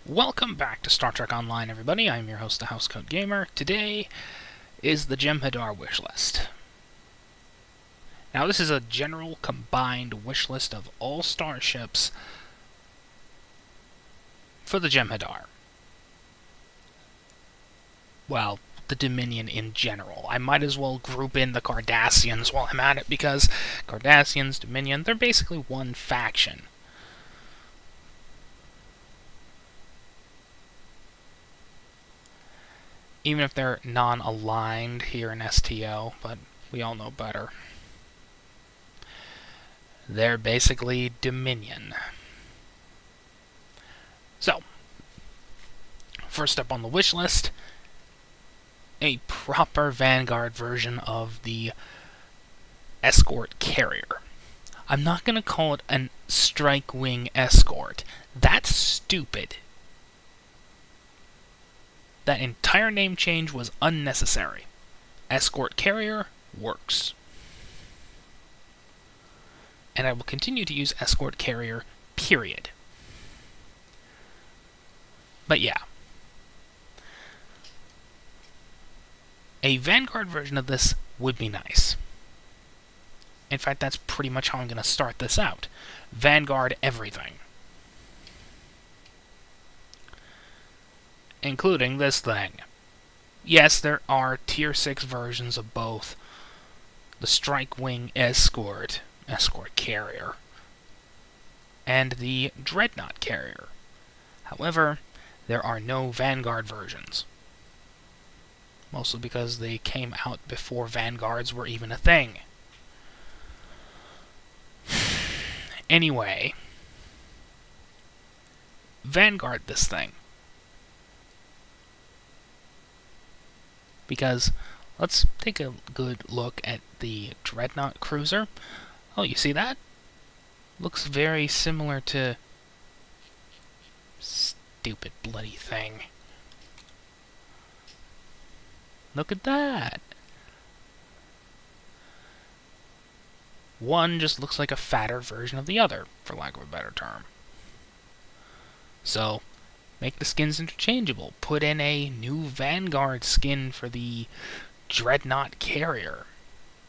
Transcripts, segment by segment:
Welcome back to Star Trek Online, everybody. I'm your host, the Housecoat Gamer. Today is the Jem'Hadar wishlist. Now, this is a general combined wishlist of all starships for the Jem'Hadar. Well, the Dominion in general. I might as well group in the Cardassians while I'm at it, because Cardassians, Dominion, they're basically one faction. Even if they're non-aligned here in STO, but we all know better. They're basically Dominion. So, first up on the wish list, a proper Vanguard version of the escort carrier. I'm not going to call it an strike wing escort. That's stupid. That entire name change was unnecessary. Escort carrier works. And I will continue to use escort carrier, period. But yeah. A Vanguard version of this would be nice. In fact, that's pretty much how I'm going to start this out. Vanguard everything. Including this thing. Yes, there are Tier 6 versions of both the Strike Wing Escort carrier, and the Dreadnought carrier. However, there are no Vanguard versions. Mostly because they came out before Vanguards were even a thing. Anyway, Vanguard this thing. Because let's take a good look at the Dreadnought cruiser. Oh, you see that? Looks very similar to... Stupid bloody thing. Look at that! One just looks like a fatter version of the other, for lack of a better term. So, make the skins interchangeable. Put in a new Vanguard skin for the Dreadnought carrier.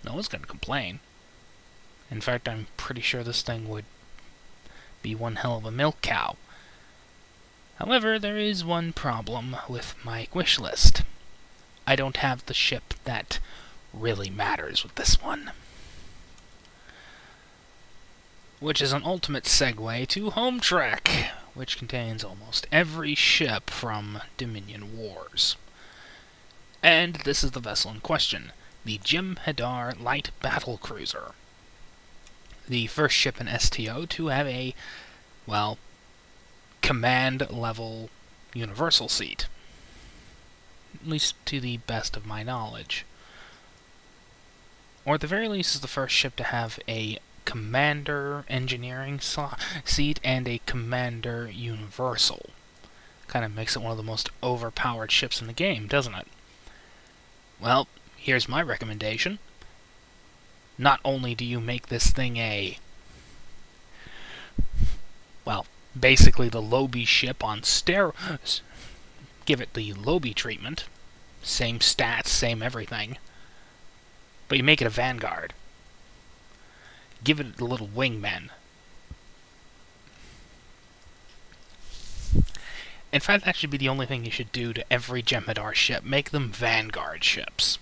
No one's going to complain. In fact, I'm pretty sure this thing would be one hell of a milk cow. However, there is one problem with my wish list. I don't have the ship that really matters with this one. Which is an ultimate segue to Home Trek, which contains almost every ship from Dominion Wars. And this is the vessel in question, the Jem'Hadar Light Battle Cruiser. The first ship in STO to have a, well, command-level universal seat. At least to the best of my knowledge. Or at the very least is the first ship to have a commander engineering seat and a commander universal. Kind of makes it one of the most overpowered ships in the game, doesn't it? Well, here's my recommendation. Not only do you make this thing a... well, basically the Lobie ship on steroids. Give it the Lobie treatment. Same stats, same everything. But you make it a Vanguard. Give it the little wingmen. In fact, that should be the only thing you should do to every Jem'Hadar ship. Make them Vanguard ships.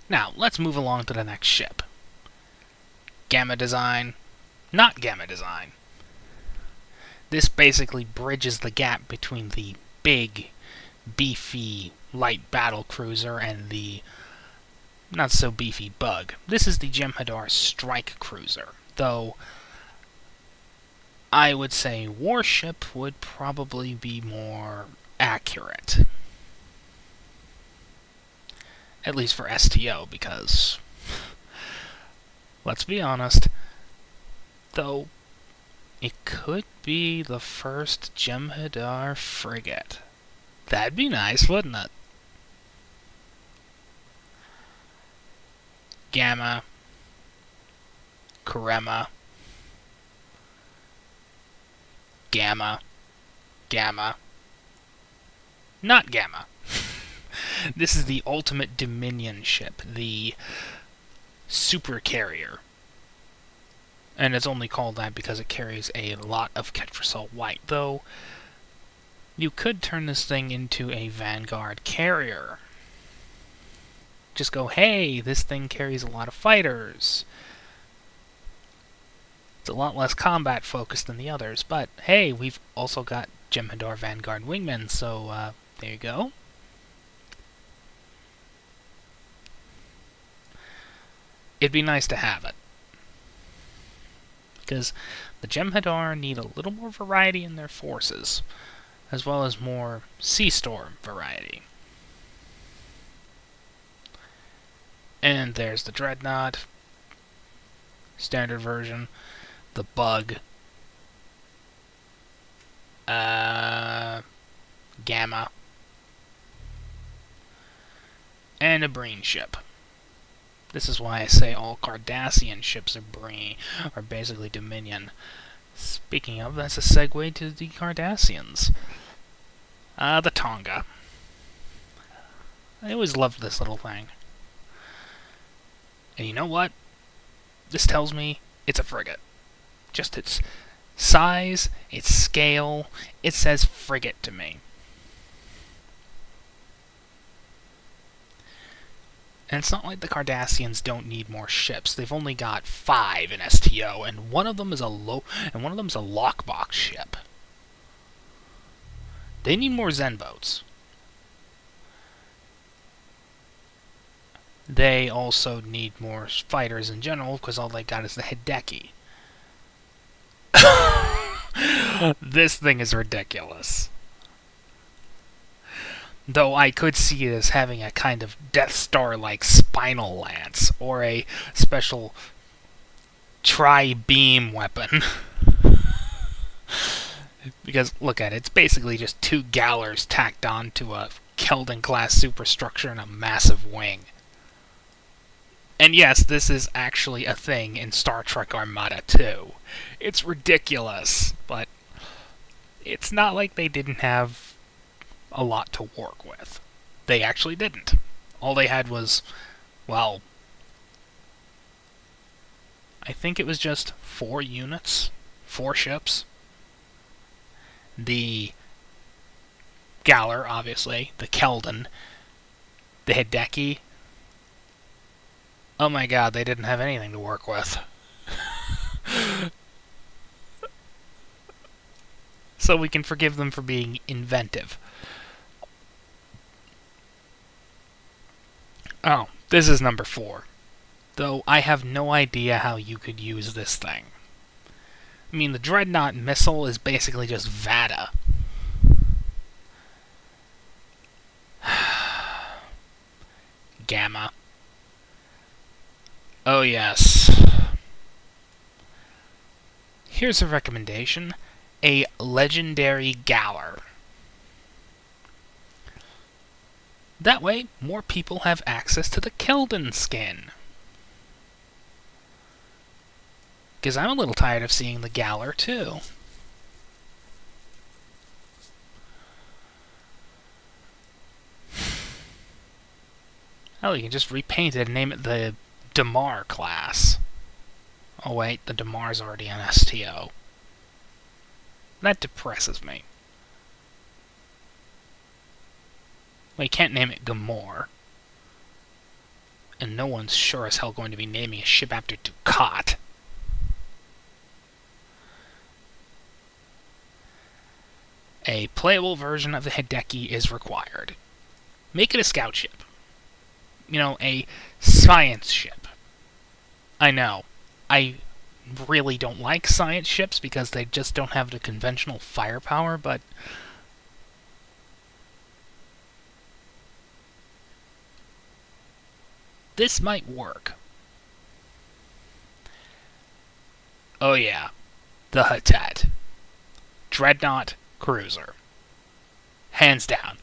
Now, let's move along to the next ship. Gamma design. Not Gamma design. This basically bridges the gap between the big, beefy, light battle cruiser and the not-so-beefy bug. This is the Jem'Hadar Strike Cruiser, though I would say warship would probably be more accurate. At least for STO, because, let's be honest, though it could be the first Jem'Hadar frigate. That'd be nice, wouldn't it? Gamma, Karema, Gamma. Gamma. Not Gamma. This is the ultimate Dominion ship, the super carrier. And it's only called that because it carries a lot of Ketracel White, though you could turn this thing into a Vanguard carrier. Just go, hey, this thing carries a lot of fighters. It's a lot less combat focused than the others, but hey, we've also got Jem'Hadar Vanguard wingmen, so there you go. It'd be nice to have it, because the Jem'Hadar need a little more variety in their forces, as well as more Sea Storm variety. And there's the Dreadnought, standard version, the Bug, Gamma, and a Breen ship. This is why I say all Cardassian ships are basically Dominion. Speaking of, that's a segue to the Cardassians. The Tonga. I always loved this little thing. And you know what? This tells me it's a frigate. Just its size, its scale, it says frigate to me. And it's not like the Cardassians don't need more ships. They've only got 5 in STO, and one of them is a lockbox ship. They need more Zen boats. They also need more fighters in general, because all they got is the Hideki. This thing is ridiculous. Though I could see it as having a kind of Death Star-like spinal lance, or a special tri-beam weapon. Because, look at it, it's basically just 2 Gallers tacked onto a Keldon-class superstructure and a massive wing. And yes, this is actually a thing in Star Trek Armada 2. It's ridiculous, but it's not like they didn't have a lot to work with. They actually didn't. All they had was, well, I think it was just 4 units, 4 ships. The Galler, obviously, the Keldon, the Hideki. Oh my god, they didn't have anything to work with. So we can forgive them for being inventive. Oh, this is number 4. Though I have no idea how you could use this thing. I mean, the Dreadnought missile is basically just Vada. Gamma. Oh yes. Here's a recommendation. A legendary Galler. That way, more people have access to the Keldon skin. Because I'm a little tired of seeing the Galler, too. Hell, you can just repaint it and name it the Damar class. Oh wait, the Damar's already on STO. That depresses me. Well, you can't name it Gamor. And no one's sure as hell going to be naming a ship after Dukat. A playable version of the Hideki is required. Make it a scout ship. You know, a science ship. I know. I really don't like science ships because they just don't have the conventional firepower, but this might work. Oh yeah, the Hatat. Dreadnought cruiser. Hands down.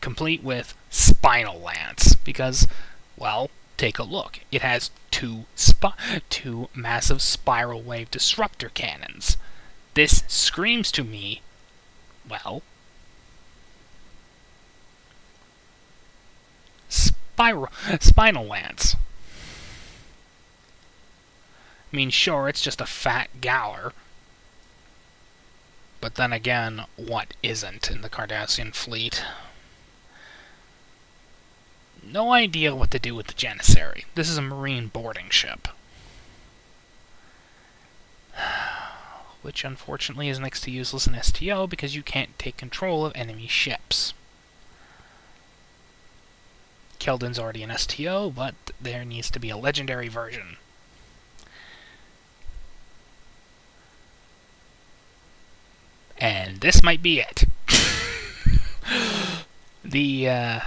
Complete with spinal lance, because, well, take a look. It has two massive spiral wave disruptor cannons. This screams to me, well, Spinal Lance. I mean, sure, it's just a fat Galler. But then again, what isn't in the Cardassian fleet? No idea what to do with the Janissary. This is a Marine boarding ship. Which unfortunately is next to useless in STO because you can't take control of enemy ships. Keldon's already an STO, but there needs to be a legendary version. And this might be it. The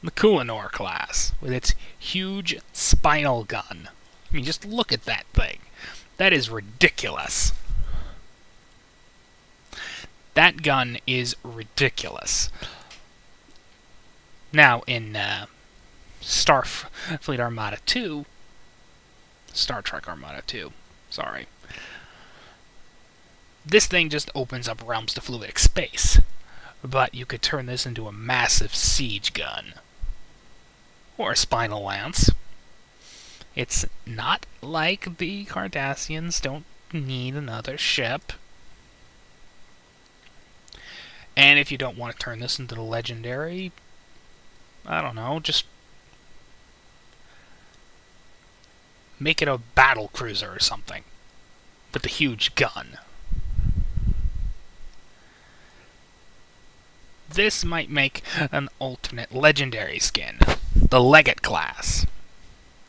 Kulanor class, with its huge spinal gun. I mean, just look at that thing. That is ridiculous. That gun is ridiculous. Now, in Starfleet Armada 2, Star Trek Armada 2, sorry, this thing just opens up realms to fluidic space. But you could turn this into a massive siege gun. Or a spinal lance. It's not like the Cardassians don't need another ship. And if you don't want to turn this into the legendary, I don't know, just make it a battle cruiser or something. With a huge gun. This might make an alternate legendary skin, the Legate class.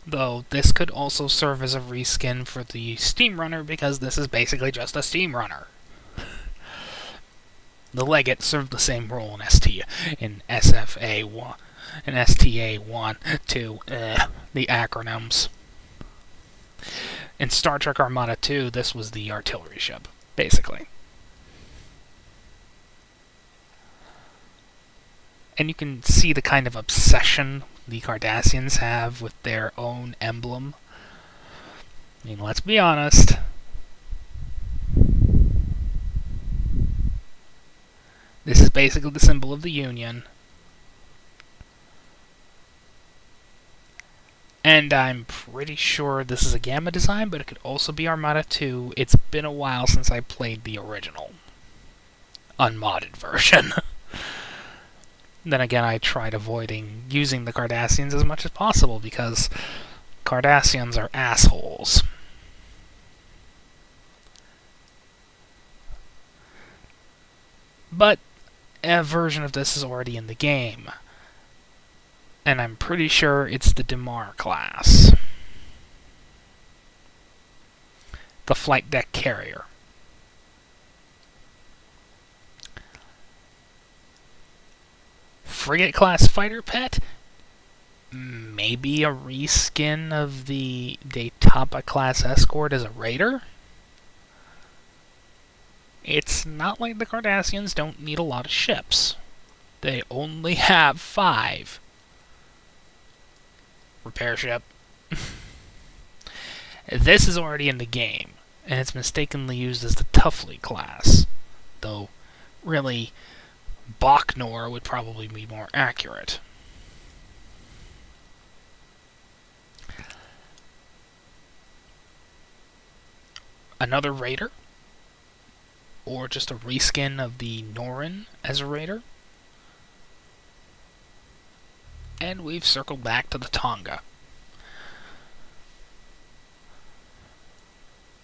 Though this could also serve as a reskin for the Steam Runner because this is basically just a Steam Runner. The Legate served the same role in SFA1 and STA1 to the acronyms. In Star Trek Armada 2, this was the artillery ship, basically. And you can see the kind of obsession the Cardassians have with their own emblem. I mean, let's be honest. This is basically the symbol of the Union. And I'm pretty sure this is a Gamma design, but it could also be Armada 2. It's been a while since I played the original unmodded version. Then again, I tried avoiding using the Cardassians as much as possible because Cardassians are assholes. But a version of this is already in the game. And I'm pretty sure it's the Damar class. The flight deck carrier. Frigate class fighter pet? Maybe a reskin of the Daytapa class escort as a raider? It's not like the Cardassians don't need a lot of ships. They only have 5. Repair ship. This is already in the game, and it's mistakenly used as the Tuffley class. Though, really, Boknor would probably be more accurate. Another raider? Or just a reskin of the Norin as a raider? And we've circled back to the Tonga.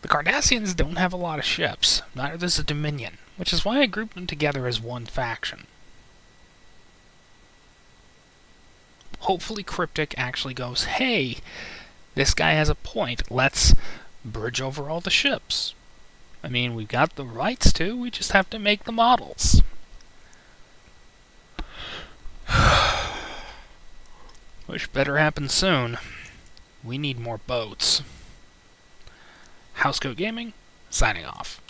The Cardassians don't have a lot of ships, neither does the Dominion, which is why I grouped them together as one faction. Hopefully Cryptic actually goes, hey, this guy has a point, let's bridge over all the ships. I mean, we've got the rights to, we just have to make the models. Which better happen soon. We need more boats. Housecoat Gaming, signing off.